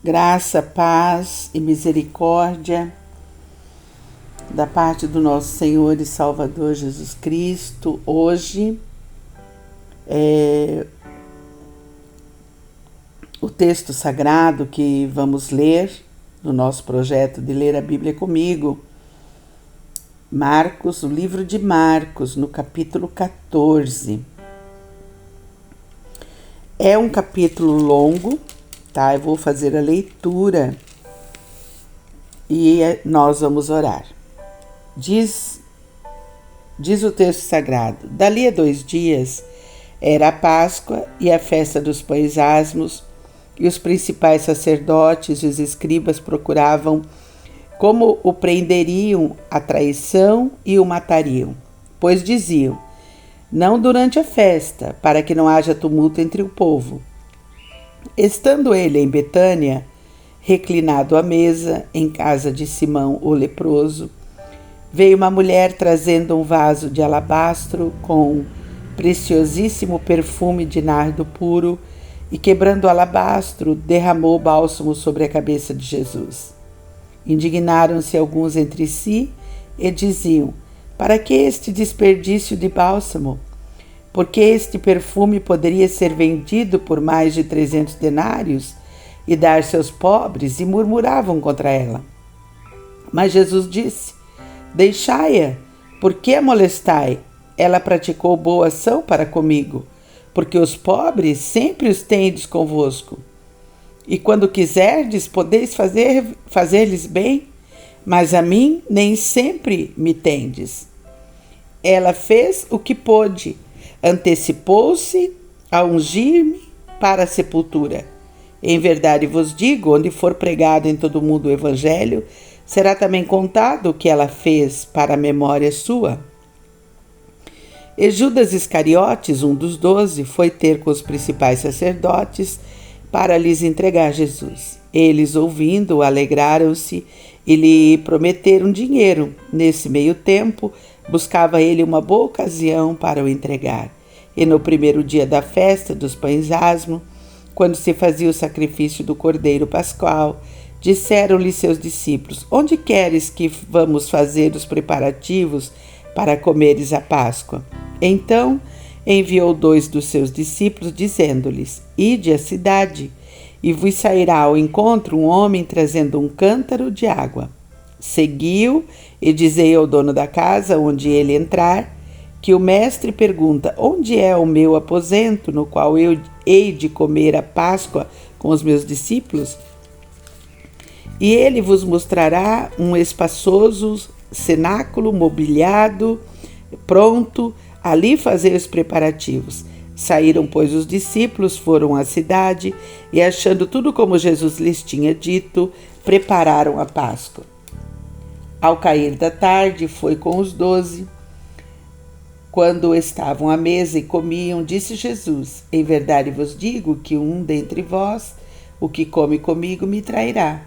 Graça, paz e misericórdia da parte do nosso Senhor e Salvador Jesus Cristo. Hoje o texto sagrado que vamos ler no nosso projeto de ler a Bíblia comigo, Marcos, o livro de Marcos, no capítulo 14. É um capítulo longo, tá? Eu vou fazer a leitura e nós vamos orar. Diz o texto sagrado: dali a 2 dias era a Páscoa e a festa dos pães asmos, e os principais sacerdotes e os escribas procuravam como o prenderiam à traição e o matariam, pois diziam: não durante a festa, para que não haja tumulto entre o povo. Estando ele em Betânia, reclinado à mesa, em casa de Simão o leproso, veio uma mulher trazendo um vaso de alabastro com preciosíssimo perfume de nardo puro, e quebrando o alabastro, derramou o bálsamo sobre a cabeça de Jesus. Indignaram-se alguns entre si e diziam: para que este desperdício de bálsamo? Porque este perfume poderia ser vendido por mais de 300 denários e dar-se aos pobres, e murmuravam contra ela. Mas Jesus disse: deixai-a, por que a molestai? Ela praticou boa ação para comigo, porque os pobres sempre os tendes convosco. E quando quiserdes, podeis fazer-lhes bem, mas a mim nem sempre me tendes. Ela fez o que pôde, antecipou-se a ungir-me para a sepultura. Em verdade vos digo, onde for pregado em todo o mundo o evangelho, será também contado o que ela fez para a memória sua. E Judas Iscariotes, um dos 12, foi ter com os principais sacerdotes para lhes entregar Jesus. Eles, ouvindo, alegraram-se e lhe prometeram dinheiro. Nesse meio tempo, buscava ele uma boa ocasião para o entregar. E no primeiro dia da festa dos pães asmos, quando se fazia o sacrifício do cordeiro pascual, disseram-lhe seus discípulos: onde queres que vamos fazer os preparativos para comeres a Páscoa? Então enviou 2 dos seus discípulos, dizendo-lhes: ide à cidade, e vos sairá ao encontro um homem trazendo um cântaro de água. Seguiu e dizei ao dono da casa, onde ele entrar, que o mestre pergunta: onde é o meu aposento, no qual eu hei de comer a Páscoa com os meus discípulos? E ele vos mostrará um espaçoso cenáculo mobiliado, pronto, ali fazer os preparativos. Saíram, pois, os discípulos, foram à cidade e, achando tudo como Jesus lhes tinha dito, prepararam a Páscoa. Ao cair da tarde, foi com os 12. Quando estavam à mesa e comiam, disse Jesus: em verdade vos digo que um dentre vós, o que come comigo, me trairá.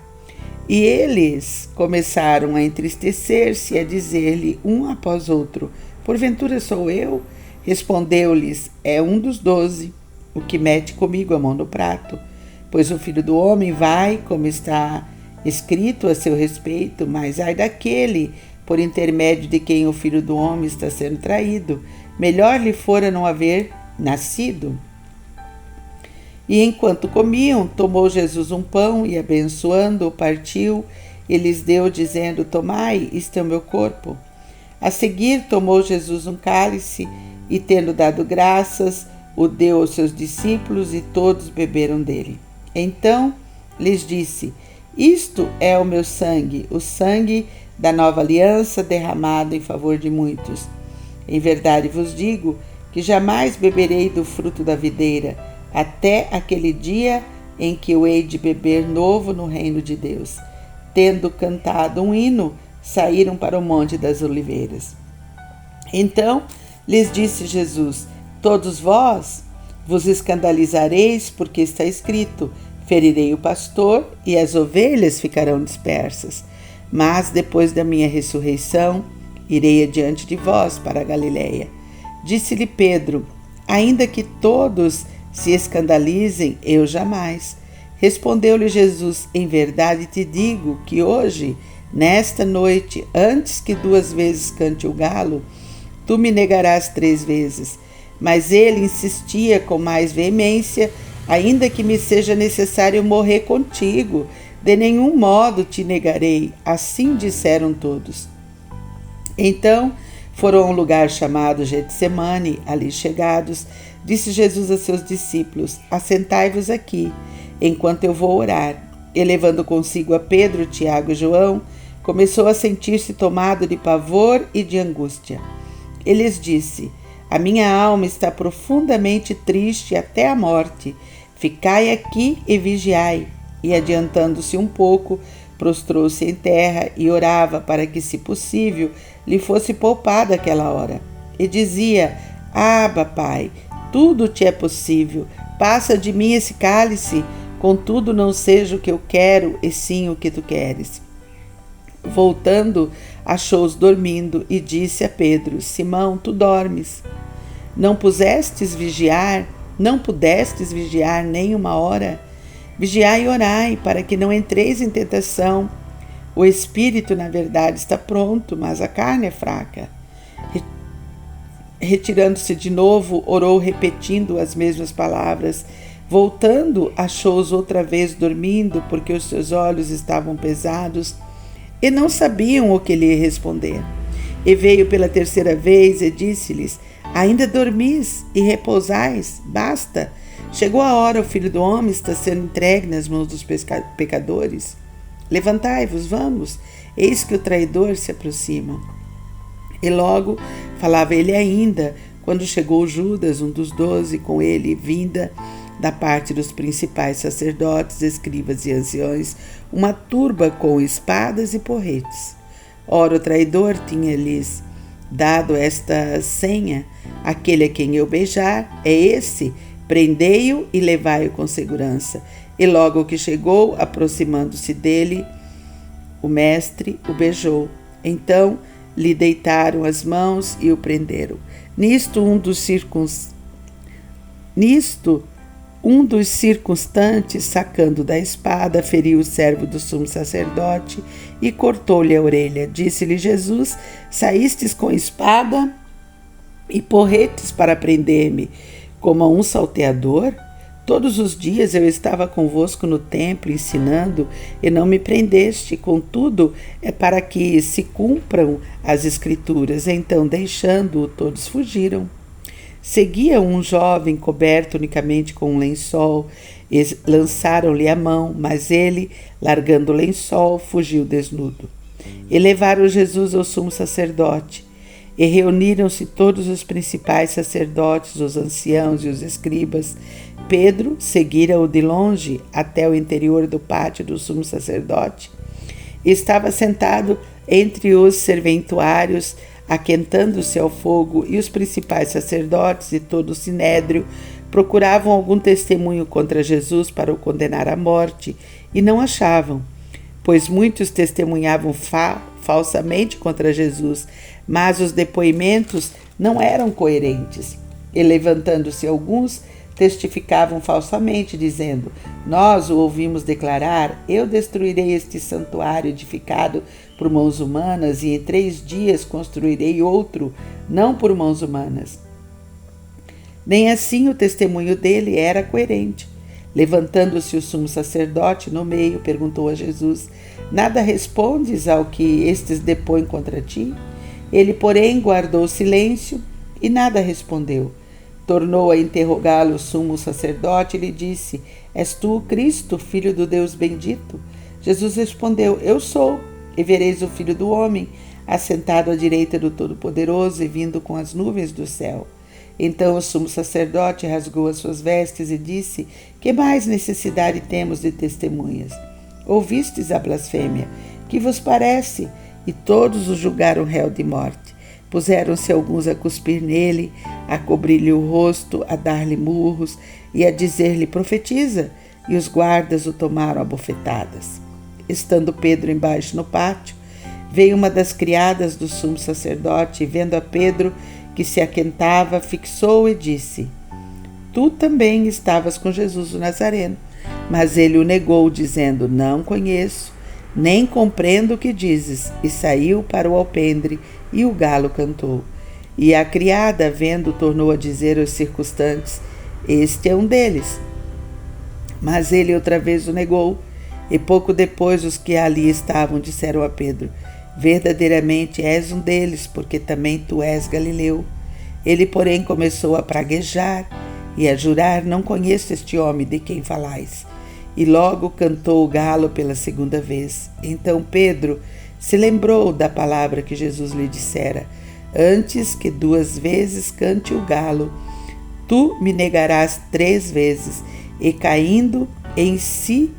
E eles começaram a entristecer-se e a dizer-lhe um após outro: porventura sou eu? Respondeu-lhes: é um dos 12, o que mete comigo a mão no prato. Pois o Filho do Homem vai, como está escrito a seu respeito, mas ai daquele por intermédio de quem o Filho do Homem está sendo traído. Melhor lhe fora não haver nascido. E enquanto comiam, tomou Jesus um pão e, abençoando-o, partiu e lhes deu, dizendo: tomai, isto é o meu corpo. A seguir, tomou Jesus um cálice e, tendo dado graças, o deu aos seus discípulos, e todos beberam dele. Então lhes disse: isto é o meu sangue, o sangue da nova aliança, derramado em favor de muitos. Em verdade vos digo que jamais beberei do fruto da videira, até aquele dia em que eu hei de beber novo no reino de Deus. Tendo cantado um hino, saíram para o Monte das Oliveiras. Então lhes disse Jesus: todos vós vos escandalizareis, porque está escrito: ferirei o pastor e as ovelhas ficarão dispersas. Mas depois da minha ressurreição, irei adiante de vós para a Galiléia. Disse-lhe Pedro: ainda que todos se escandalizem, eu jamais. Respondeu-lhe Jesus: em verdade te digo que hoje, nesta noite, antes que 2 vezes cante o galo, tu me negarás 3 vezes. Mas ele insistia com mais veemência: ainda que me seja necessário morrer contigo, de nenhum modo te negarei. Assim disseram todos. Então foram a um lugar chamado Getsemane. Ali chegados, disse Jesus a seus discípulos: assentai-vos aqui, enquanto eu vou orar. E levando consigo a Pedro, Tiago e João, começou a sentir-se tomado de pavor e de angústia. Ele lhes disse: a minha alma está profundamente triste até a morte. Ficai aqui e vigiai. E adiantando-se um pouco, prostrou-se em terra e orava para que, se possível, lhe fosse poupada aquela hora. E dizia: Abba, Pai, tudo te é possível. Passa de mim esse cálice, contudo não seja o que eu quero, e sim o que tu queres. Voltando, achou-os dormindo e disse a Pedro: Simão, tu dormes? Não pudestes vigiar nem uma hora? Vigiai e orai, para que não entreis em tentação. O espírito, na verdade, está pronto, mas a carne é fraca. Retirando-se de novo, orou repetindo as mesmas palavras. Voltando, achou-os outra vez dormindo, porque os seus olhos estavam pesados e não sabiam o que lhe responder. E veio pela 3ª vez e disse-lhes: ainda dormis e repousais? Basta! Chegou a hora, o Filho do Homem está sendo entregue nas mãos dos pecadores. Levantai-vos, vamos, eis que o traidor se aproxima. E logo falava ele ainda, quando chegou Judas, um dos 12, com ele, vinda da parte dos principais sacerdotes, escribas e anciões, uma turba com espadas e porretes. Ora, o traidor tinha-lhes dado esta senha: aquele a quem eu beijar é esse, prendei-o e levai-o com segurança. E logo que chegou, aproximando-se dele, o mestre o beijou. Então lhe deitaram as mãos e o prenderam. Nisto, um dos circunstantes, sacando da espada, feriu o servo do sumo sacerdote e cortou-lhe a orelha. Disse-lhe Jesus: saístes com espada e porretes para prender-me, como a um salteador? Todos os dias eu estava convosco no templo, ensinando, e não me prendeste. Contudo, é para que se cumpram as Escrituras. Então, deixando-o, todos fugiram. Seguia um jovem coberto unicamente com um lençol. Lançaram-lhe a mão, mas ele, largando o lençol, fugiu desnudo. E levaram Jesus ao sumo sacerdote. E reuniram-se todos os principais sacerdotes, os anciãos e os escribas. Pedro seguira-o de longe até o interior do pátio do sumo sacerdote. Estava sentado entre os serventuários, aquentando-se ao fogo, e os principais sacerdotes e todo o sinédrio procuravam algum testemunho contra Jesus para o condenar à morte, e não achavam, pois muitos testemunhavam falsamente contra Jesus, mas os depoimentos não eram coerentes. E levantando-se alguns, testificavam falsamente, dizendo: nós o ouvimos declarar: eu destruirei este santuário edificado por mãos humanas, e em 3 dias construirei outro, não por mãos humanas. Nem assim o testemunho dele era coerente. Levantando-se o sumo sacerdote no meio, perguntou a Jesus: nada respondes ao que estes depõem contra ti? Ele, porém, guardou silêncio e nada respondeu. Tornou a interrogá-lo o sumo sacerdote e lhe disse: és tu o Cristo, filho do Deus bendito? Jesus respondeu: eu sou. E vereis o Filho do Homem assentado à direita do Todo-Poderoso e vindo com as nuvens do céu. Então o sumo sacerdote rasgou as suas vestes e disse: que mais necessidade temos de testemunhas? Ouvistes a blasfêmia. Que vos parece? E todos o julgaram réu de morte. Puseram-se alguns a cuspir nele, a cobrir-lhe o rosto, a dar-lhe murros e a dizer-lhe: profetiza. E os guardas o tomaram a bofetadas. Estando Pedro embaixo no pátio, veio uma das criadas do sumo sacerdote e, vendo a Pedro, que se aquentava, fixou e disse: tu também estavas com Jesus o Nazareno. Mas ele o negou, dizendo: Não conheço, nem compreendo o que dizes. E saiu para o alpendre, e o galo cantou. E a criada, vendo, tornou a dizer aos circunstantes: Este é um deles. Mas ele outra vez o negou. E pouco depois os que ali estavam disseram a Pedro: Verdadeiramente és um deles, porque também tu és galileu. Ele, porém, começou a praguejar e a jurar: Não conheço este homem de quem falais. E logo cantou o galo pela segunda vez. Então Pedro se lembrou da palavra que Jesus lhe dissera: Antes que 2 vezes cante o galo, tu me negarás 3 vezes. E caindo em si,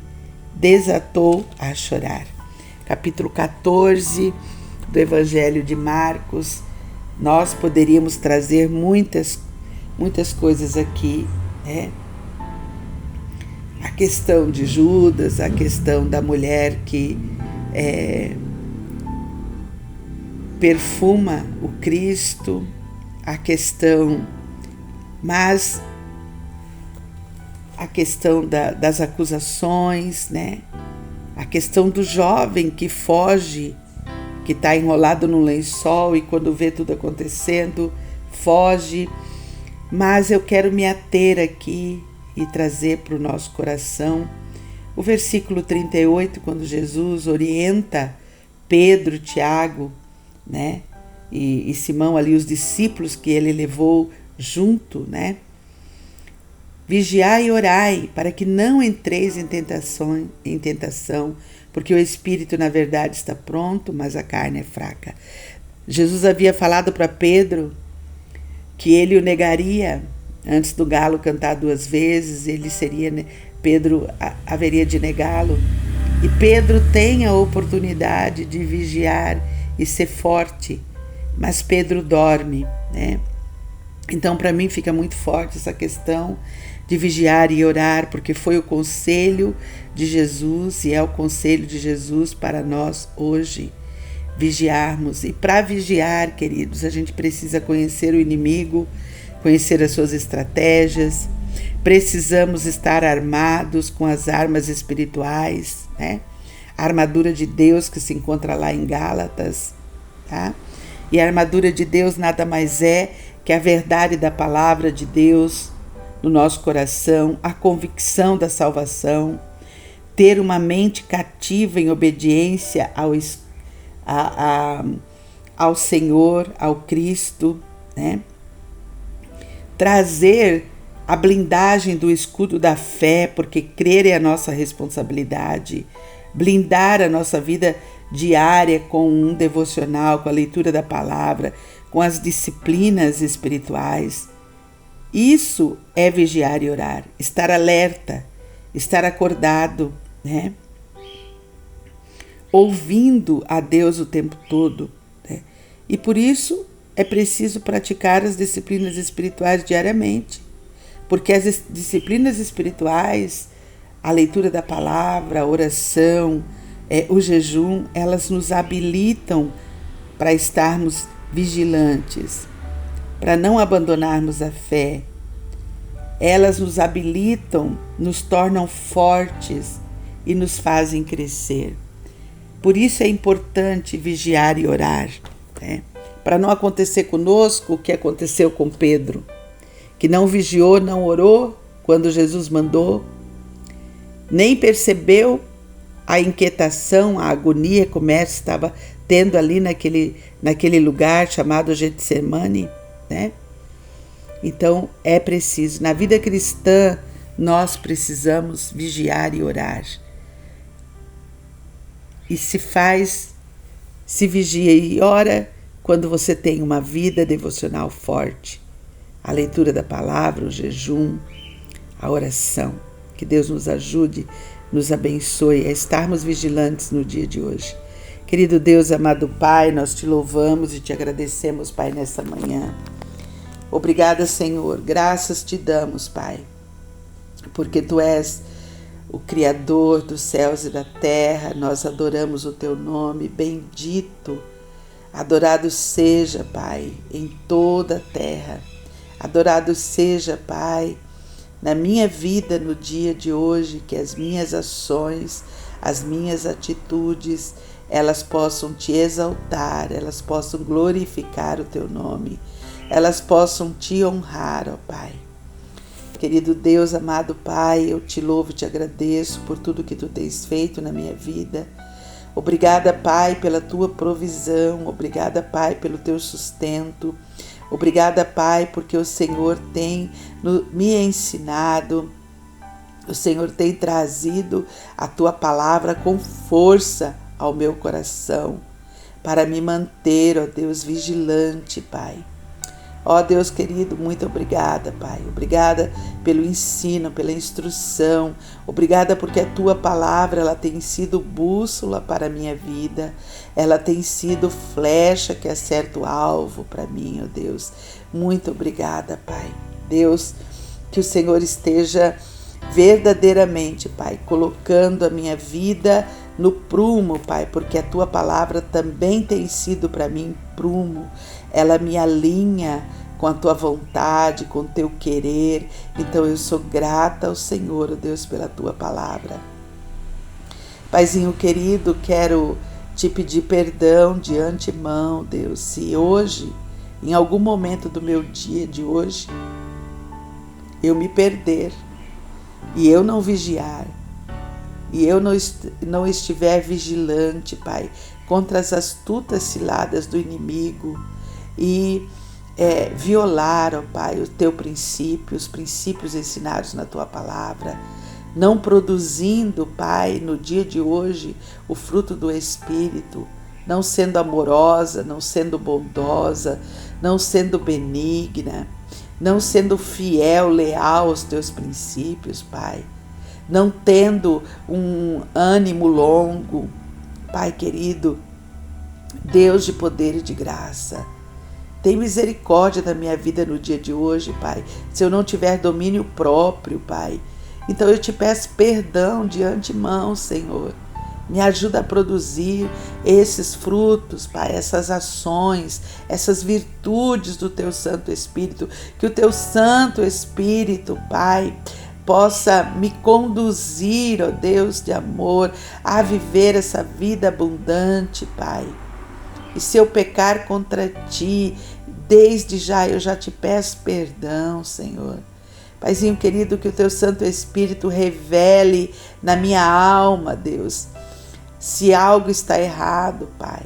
desatou a chorar. Capítulo 14 do Evangelho de Marcos. Nós poderíamos trazer muitas coisas aqui, né? A questão de Judas, a questão da mulher que perfuma o Cristo, a questão das acusações, né? A questão do jovem que foge, que está enrolado no lençol e quando vê tudo acontecendo, foge. Mas eu quero me ater aqui e trazer para o nosso coração o versículo 38, quando Jesus orienta Pedro, Tiago, né? E Simão ali, os discípulos que ele levou junto, né? Vigiai e orai, para que não entreis em tentação, porque o espírito, na verdade, está pronto, mas a carne é fraca. Jesus havia falado para Pedro que ele o negaria antes do galo cantar 2 vezes, Pedro haveria de negá-lo. E Pedro tem a oportunidade de vigiar e ser forte, mas Pedro dorme, né? Então, para mim, fica muito forte essa questão de vigiar e orar, porque foi o conselho de Jesus e é o conselho de Jesus para nós hoje, vigiarmos. E para vigiar, queridos, a gente precisa conhecer o inimigo, conhecer as suas estratégias, precisamos estar armados com as armas espirituais, né? A armadura de Deus que se encontra lá em Gálatas, tá? E a armadura de Deus nada mais é que a verdade da palavra de Deus no nosso coração, a convicção da salvação, ter uma mente cativa em obediência ao Senhor, ao Cristo, né? Trazer a blindagem do escudo da fé, porque crer é a nossa responsabilidade, blindar a nossa vida diária com um devocional, com a leitura da palavra, com as disciplinas espirituais. Isso é vigiar e orar, estar alerta, estar acordado, né? Ouvindo a Deus o tempo todo, né? E por isso é preciso praticar as disciplinas espirituais diariamente, porque as disciplinas espirituais, a leitura da palavra, a oração, o jejum, elas nos habilitam para estarmos vigilantes, para não abandonarmos a fé. Elas nos habilitam, nos tornam fortes e nos fazem crescer. Por isso é importante vigiar e orar, né? Para não acontecer conosco o que aconteceu com Pedro, que não vigiou, não orou quando Jesus mandou, nem percebeu a inquietação, a agonia que o mestre estava tendo ali naquele lugar chamado Getsemane, né? Então é preciso, na vida cristã, nós precisamos vigiar e orar. E se vigia e ora quando você tem uma vida devocional forte. A leitura da palavra, o jejum, a oração. Que Deus nos ajude, nos abençoe a estarmos vigilantes no dia de hoje. Querido Deus, amado Pai, nós te louvamos e te agradecemos, Pai, nessa manhã. Obrigada, Senhor, graças te damos, Pai, porque Tu és o Criador dos céus e da terra, nós adoramos o Teu nome, bendito, adorado seja, Pai, em toda a terra, adorado seja, Pai, na minha vida no dia de hoje, que as minhas ações, as minhas atitudes, elas possam te exaltar, elas possam glorificar o teu nome, elas possam te honrar, ó Pai. Querido Deus, amado Pai, eu te louvo e te agradeço por tudo que tu tens feito na minha vida. Obrigada, Pai, pela tua provisão. Obrigada, Pai, pelo teu sustento. Obrigada, Pai, porque o Senhor tem me ensinado, o Senhor tem trazido a tua palavra com força ao meu coração, para me manter, ó Deus, vigilante, Pai. Ó Deus querido, muito obrigada, Pai. Obrigada pelo ensino, pela instrução. Obrigada porque a tua palavra, ela tem sido bússola para a minha vida. Ela tem sido flecha que acerta o alvo para mim, ó Deus. Muito obrigada, Pai. Deus, que o Senhor esteja verdadeiramente, Pai, colocando a minha vida no prumo, Pai, porque a tua palavra também tem sido para mim prumo. Ela me alinha com a tua vontade, com o teu querer. Então eu sou grata ao Senhor, ó Deus, pela tua palavra. Paizinho querido, quero te pedir perdão de antemão, Deus, se hoje, em algum momento do meu dia de hoje, eu me perder e eu não vigiar, e eu não estiver vigilante, Pai, contra as astutas ciladas do inimigo e violar, ó Pai, o teu princípio, os princípios ensinados na tua palavra, não produzindo, Pai, no dia de hoje, o fruto do Espírito, não sendo amorosa, não sendo bondosa, não sendo benigna, não sendo fiel, leal aos teus princípios, Pai, não tendo um ânimo longo, Pai querido, Deus de poder e de graça, tem misericórdia da minha vida no dia de hoje, Pai, se eu não tiver domínio próprio, Pai. Então eu te peço perdão de antemão, Senhor. Me ajuda a produzir esses frutos, Pai, essas ações, essas virtudes do teu Santo Espírito. Que o teu Santo Espírito, Pai, possa me conduzir, ó Deus de amor, a viver essa vida abundante, Pai. E se eu pecar contra ti, desde já eu já te peço perdão, Senhor. Paizinho querido, que o teu Santo Espírito revele na minha alma, Deus, se algo está errado, Pai.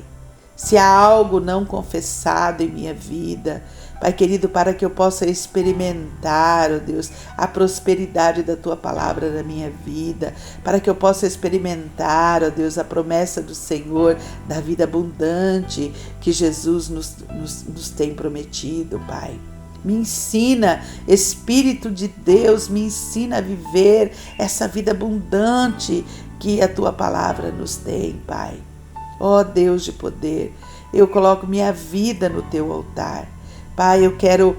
Se há algo não confessado em minha vida, Pai querido, para que eu possa experimentar, ó Deus, a prosperidade da Tua palavra na minha vida, para que eu possa experimentar, ó Deus, a promessa do Senhor da vida abundante que Jesus nos tem prometido, Pai. Me ensina, Espírito de Deus, me ensina a viver essa vida abundante que a Tua palavra nos tem, Pai. Ó Deus de poder, eu coloco minha vida no Teu altar. Pai, eu quero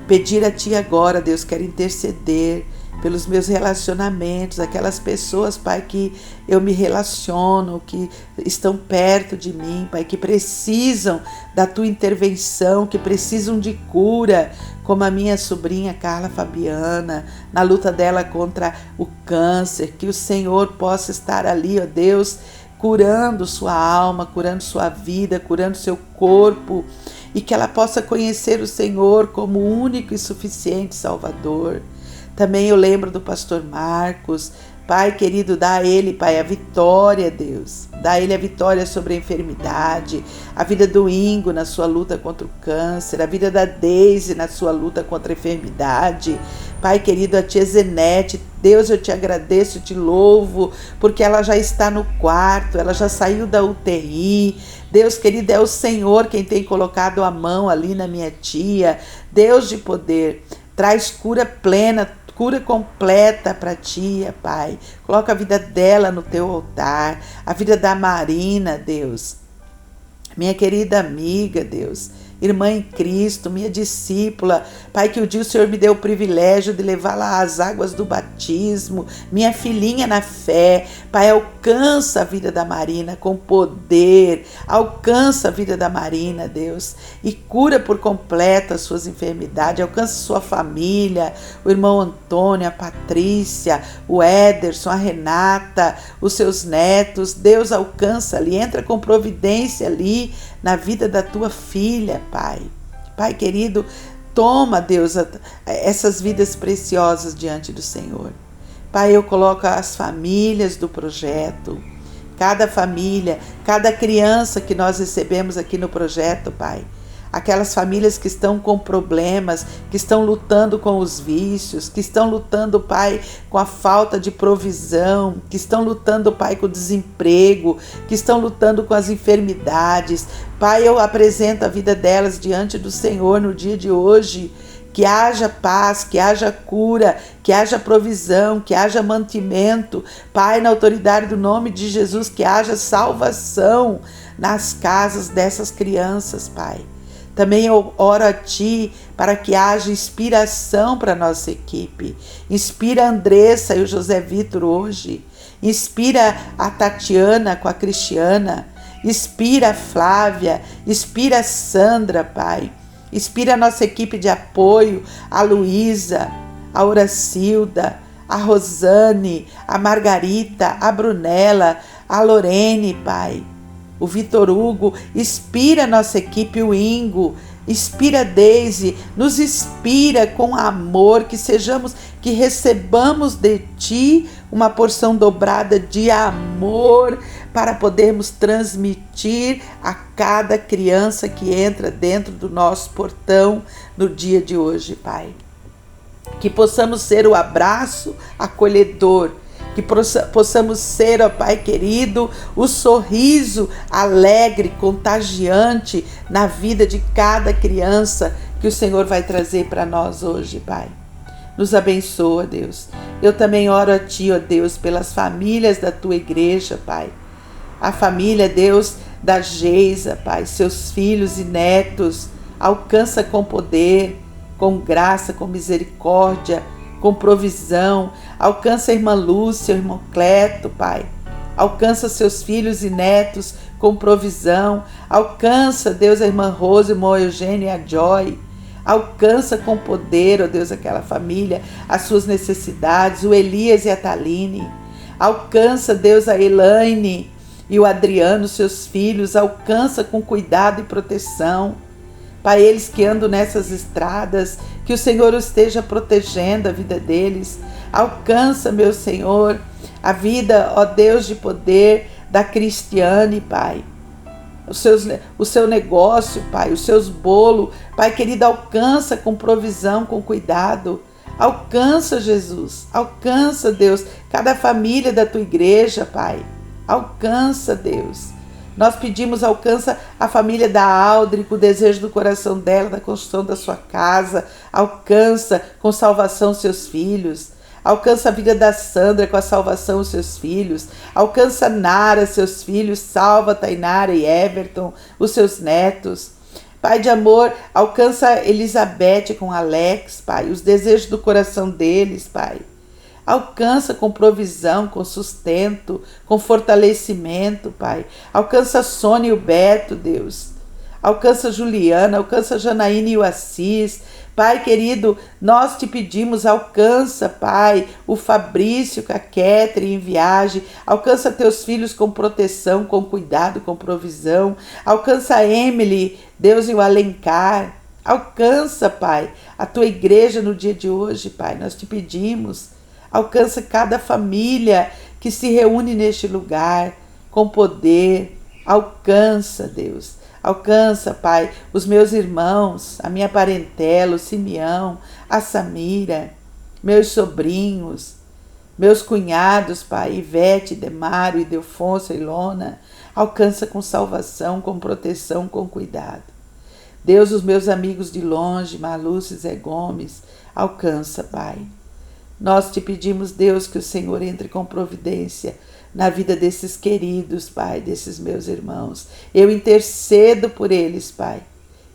pedir a Ti agora, Deus, quero interceder pelos meus relacionamentos, aquelas pessoas, Pai, que eu me relaciono, que estão perto de mim, Pai, que precisam da Tua intervenção, que precisam de cura, como a minha sobrinha Carla Fabiana, na luta dela contra o câncer, que o Senhor possa estar ali, ó Deus, curando sua alma, curando sua vida, curando seu corpo, e que ela possa conhecer o Senhor como único e suficiente Salvador. Também eu lembro do pastor Marcos. Pai querido, dá a ele, Pai, a vitória, Deus. Dá a ele a vitória sobre a enfermidade, a vida do Ingo na sua luta contra o câncer, a vida da Deise na sua luta contra a enfermidade. Pai querido, a tia Zenete, Deus, eu te agradeço, te louvo, porque ela já está no quarto, ela já saiu da UTI. Deus querido, é o Senhor quem tem colocado a mão ali na minha tia. Deus de poder, traz cura plena, cura completa para a tia, Pai. Coloca a vida dela no teu altar, a vida da Marina, Deus. Minha querida amiga, Deus, irmã em Cristo, minha discípula. Pai, que o dia o Senhor me deu o privilégio de levá-la às águas do batismo, minha filhinha na fé. Pai, alcança a vida da Marina com poder, alcança a vida da Marina, Deus, e cura por completo as suas enfermidades, alcança sua família, o irmão Antônio, a Patrícia, o Ederson, a Renata, os seus netos. Deus, alcança ali, entra com providência ali na vida da tua filha, Pai. Pai querido, toma, Deus, essas vidas preciosas diante do Senhor. Pai, eu coloco as famílias do projeto, cada família, cada criança que nós recebemos aqui no projeto, Pai. Aquelas famílias que estão com problemas, que estão lutando com os vícios, que estão lutando, Pai, com a falta de provisão, que estão lutando, Pai, com o desemprego, que estão lutando com as enfermidades. Pai, eu apresento a vida delas diante do Senhor no dia de hoje. Que haja paz, que haja cura, que haja provisão, que haja mantimento. Pai, na autoridade do nome de Jesus, que haja salvação nas casas dessas crianças, Pai. Também eu oro a Ti para que haja inspiração para a nossa equipe. Inspira a Andressa e o José Vitor hoje. Inspira a Tatiana com a Cristiana. Inspira a Flávia. Inspira a Sandra, Pai. Inspira a nossa equipe de apoio, a Luísa, a Horacilda, a Rosane, a Margarita, a Brunella, a Lorene, Pai. O Vitor Hugo, inspira a nossa equipe, o Ingo, inspira a Deise, nos inspira com amor, que recebamos de Ti uma porção dobrada de amor para podermos transmitir a cada criança que entra dentro do nosso portão no dia de hoje, Pai. Que possamos ser o abraço acolhedor, que possamos ser, ó Pai querido, o sorriso alegre, contagiante na vida de cada criança que o Senhor vai trazer para nós hoje, Pai. Nos abençoa, Deus. Eu também oro a Ti, ó Deus, pelas famílias da Tua igreja, Pai. A família, Deus, da Geisa, Pai, seus filhos e netos, alcança com poder, com graça, com misericórdia, com provisão. Alcança a irmã Lúcia, o irmão Cleto, Pai. Alcança seus filhos e netos com provisão. Alcança, Deus, a irmã Rose, o irmão Eugênio e a Joy. Alcança com poder, ó Deus, aquela família, as suas necessidades, o Elias e a Taline. Alcança, Deus, a Elaine e o Adriano, seus filhos. Alcança com cuidado e proteção. Pai, eles que andam nessas estradas, que o Senhor esteja protegendo a vida deles. Alcança, meu Senhor, a vida, ó Deus de poder, da Cristiane, Pai. O seu negócio, Pai, os seus bolos, Pai querido, alcança com provisão, com cuidado. Alcança, Jesus, alcança, Deus, cada família da Tua igreja, Pai. Alcança, Deus. Nós pedimos, alcança a família da Aldri, com o desejo do coração dela, da construção da sua casa. Alcança com salvação seus filhos. Alcança a vida da Sandra com a salvação os seus filhos. Alcança Nara, seus filhos. Salva Tainara e Everton, os seus netos. Pai de amor, alcança Elizabeth com Alex, Pai. Os desejos do coração deles, Pai. Alcança com provisão, com sustento, com fortalecimento, Pai. Alcança a Sônia e o Beto, Deus. Alcança a Juliana, alcança a Janaína e o Assis. Pai querido, nós te pedimos, alcança, Pai, o Fabrício com a Catherine em viagem. Alcança teus filhos com proteção, com cuidado, com provisão. Alcança a Emily, Deus, e o Alencar. Alcança, Pai, a tua igreja no dia de hoje, Pai. Nós te pedimos. Alcança cada família que se reúne neste lugar com poder. Alcança, Deus. Alcança, Pai, os meus irmãos, a minha parentela, o Simeão, a Samira, meus sobrinhos, meus cunhados, Pai, Ivete, Demário, Ildefonso, Ilona. Alcança com salvação, com proteção, com cuidado. Deus, os meus amigos de longe, Malúcia e Zé Gomes, alcança, Pai. Nós te pedimos, Deus, que o Senhor entre com providência na vida desses queridos, Pai, desses meus irmãos. Eu intercedo por eles, Pai.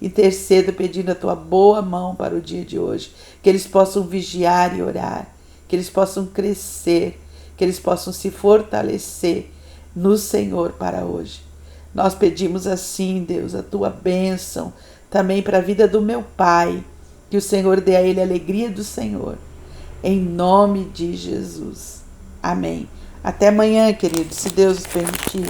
Intercedo pedindo a tua boa mão para o dia de hoje, que eles possam vigiar e orar, que eles possam crescer, que eles possam se fortalecer no Senhor para hoje. Nós pedimos assim, Deus, a tua bênção também para a vida do meu pai, que o Senhor dê a ele a alegria do Senhor, em nome de Jesus. Amém. Até amanhã, queridos, se Deus nos permitir.